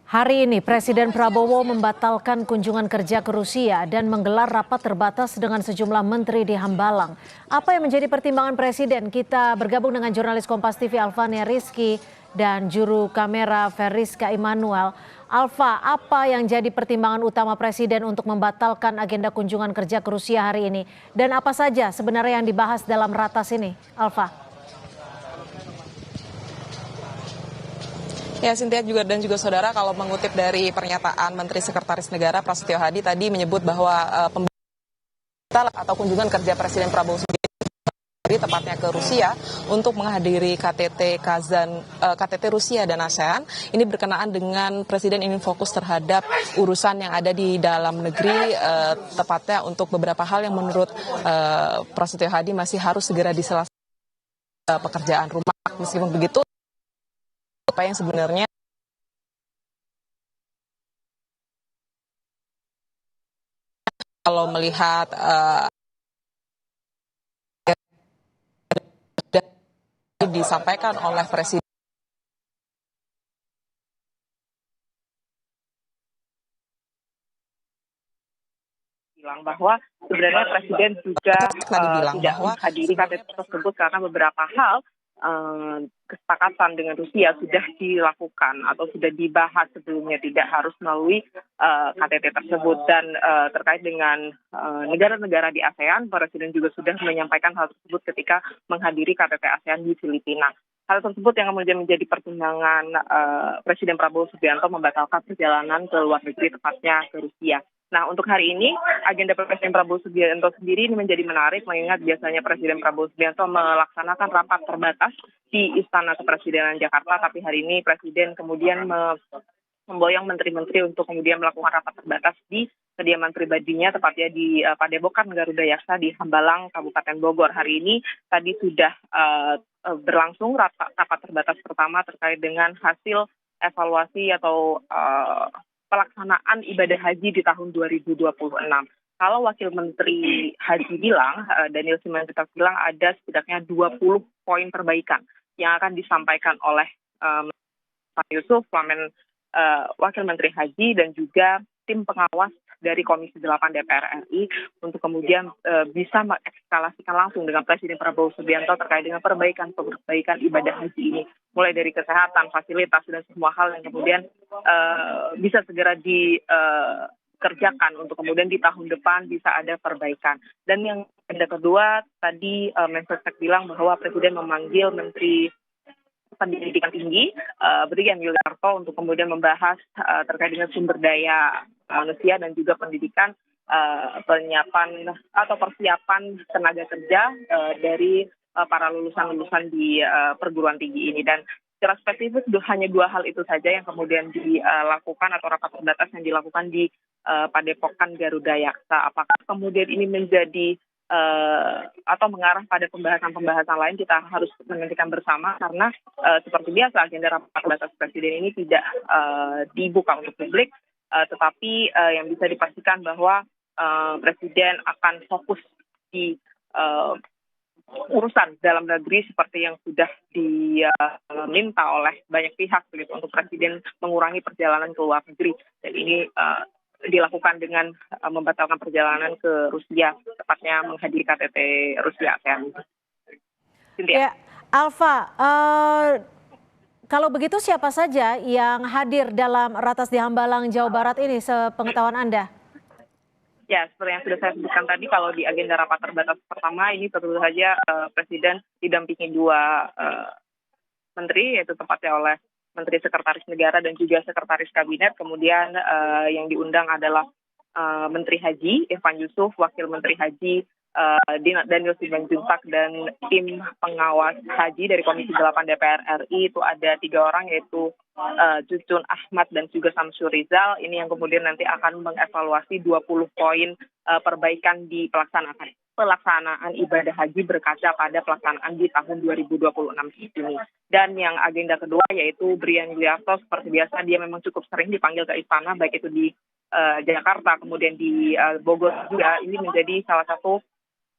Hari ini Presiden Prabowo membatalkan kunjungan kerja ke Rusia dan menggelar rapat terbatas dengan sejumlah menteri di Hambalang. Apa yang menjadi pertimbangan Presiden? Kita bergabung dengan jurnalis Kompas TV Alvania Rizky dan juru kamera Feriska Immanuel. Alfa, apa yang jadi pertimbangan utama Presiden untuk membatalkan agenda kunjungan kerja ke Rusia hari ini? Dan apa saja sebenarnya yang dibahas dalam ratas ini? Alfa. Ya, Cynthia juga saudara, kalau mengutip dari pernyataan Menteri Sekretaris Negara Prasetyo Hadi tadi menyebut bahwa pembatal atau kunjungan kerja Presiden Prabowo Subianto tepatnya ke Rusia untuk menghadiri KTT Rusia dan ASEAN ini berkenaan dengan Presiden ingin fokus terhadap urusan yang ada di dalam negeri, tepatnya untuk beberapa hal yang menurut Prasetyo Hadi masih harus segera diselesaikan, pekerjaan rumah. Meskipun begitu, apa yang sebenarnya kalau melihat disampaikan oleh Presiden bilang bahwa sebenarnya Presiden juga tidak menghadiri KTT tersebut karena beberapa hal kesepakatan dengan Rusia sudah dilakukan atau sudah dibahas sebelumnya, tidak harus melalui KTT tersebut. Dan terkait dengan negara-negara di ASEAN, Presiden juga sudah menyampaikan hal tersebut ketika menghadiri KTT ASEAN di Filipina. Hal tersebut yang kemudian menjadi pertimbangan Presiden Prabowo Subianto membatalkan perjalanan ke luar negeri, tepatnya ke Rusia. Nah, untuk hari ini, agenda Presiden Prabowo Subianto sendiri ini menjadi menarik, mengingat biasanya Presiden Prabowo Subianto melaksanakan rapat terbatas di Istana Kepresidenan Jakarta, tapi hari ini Presiden kemudian memboyong menteri-menteri untuk kemudian melakukan rapat terbatas di kediaman pribadinya, tepatnya di Padepokan Garuda Yaksa di Hambalang, Kabupaten Bogor. Hari ini tadi sudah berlangsung rapat terbatas pertama terkait dengan hasil evaluasi atau pelaksanaan ibadah haji di tahun 2026. Kalau Wakil Menteri Haji bilang, Daniel Simanjuntak bilang ada setidaknya 20 poin perbaikan yang akan disampaikan oleh Pak Yusuf, Wakil Menteri Haji, dan juga tim pengawas dari Komisi 8 DPR RI untuk kemudian bisa mengekskalasikan langsung dengan Presiden Prabowo Subianto terkait dengan perbaikan ibadah haji ini. Mulai dari kesehatan, fasilitas, dan semua hal yang kemudian bisa segera dikerjakan untuk kemudian di tahun depan bisa ada perbaikan. Dan yang kedua, tadi Mensesnek bilang bahwa Presiden memanggil Menteri Pendidikan Tinggi, Brigjen Yuliarto, untuk kemudian membahas terkait dengan sumber daya manusia dan juga pendidikan, penyiapan atau persiapan tenaga kerja dari para lulusan di perguruan tinggi ini. Dan secara spesifik hanya dua hal itu saja yang kemudian dilakukan atau rapat terbatas yang dilakukan di Padepokan Garuda Yaksa. Apakah kemudian ini menjadi atau mengarah pada pembahasan-pembahasan lain, kita harus menantikan bersama, karena seperti biasa agenda rapat terbatas Presiden ini tidak dibuka untuk publik, tetapi yang bisa dipastikan bahwa Presiden akan fokus di urusan dalam negeri seperti yang sudah diminta oleh banyak pihak begitu, untuk Presiden mengurangi perjalanan ke luar negeri, dan ini dilakukan dengan membatalkan perjalanan ke Rusia, tepatnya menghadiri KTT Rusia ASEAN. Ya, Alfa, kalau begitu siapa saja yang hadir dalam ratas di Hambalang, Jawa Barat ini sepengetahuan Anda? Ya, seperti yang sudah saya sebutkan tadi, kalau di agenda rapat terbatas pertama ini tentu saja Presiden didampingi dua menteri, yaitu tepatnya oleh Menteri Sekretaris Negara dan juga Sekretaris Kabinet. Kemudian yang diundang adalah Menteri Haji Irfan Yusuf, Wakil Menteri Haji Daniel Simanjuntak, dan tim pengawas haji dari Komisi 8 DPR RI itu ada 3 orang, yaitu Cucun Ahmad dan juga Samsur Rizal. Ini yang kemudian nanti akan mengevaluasi 20 poin perbaikan di pelaksanaan ibadah haji berkaca pada pelaksanaan di tahun 2026 ini. Dan yang agenda kedua yaitu Brigjen Yuliarto, seperti biasa dia memang cukup sering dipanggil ke istana, baik itu di Jakarta, kemudian di Bogor juga. Ini menjadi salah satu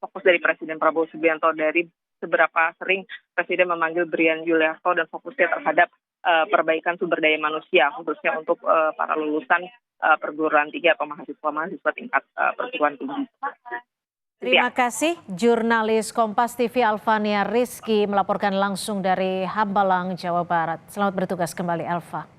fokus dari Presiden Prabowo Subianto. Dari seberapa sering Presiden memanggil Brigjen Yuliarto dan fokusnya terhadap perbaikan sumber daya manusia, khususnya untuk para lulusan perguruan tinggi atau mahasiswa tingkat perguruan tinggi. Terima kasih, jurnalis Kompas TV Alfania Rizky melaporkan langsung dari Hambalang, Jawa Barat. Selamat bertugas kembali, Alfa.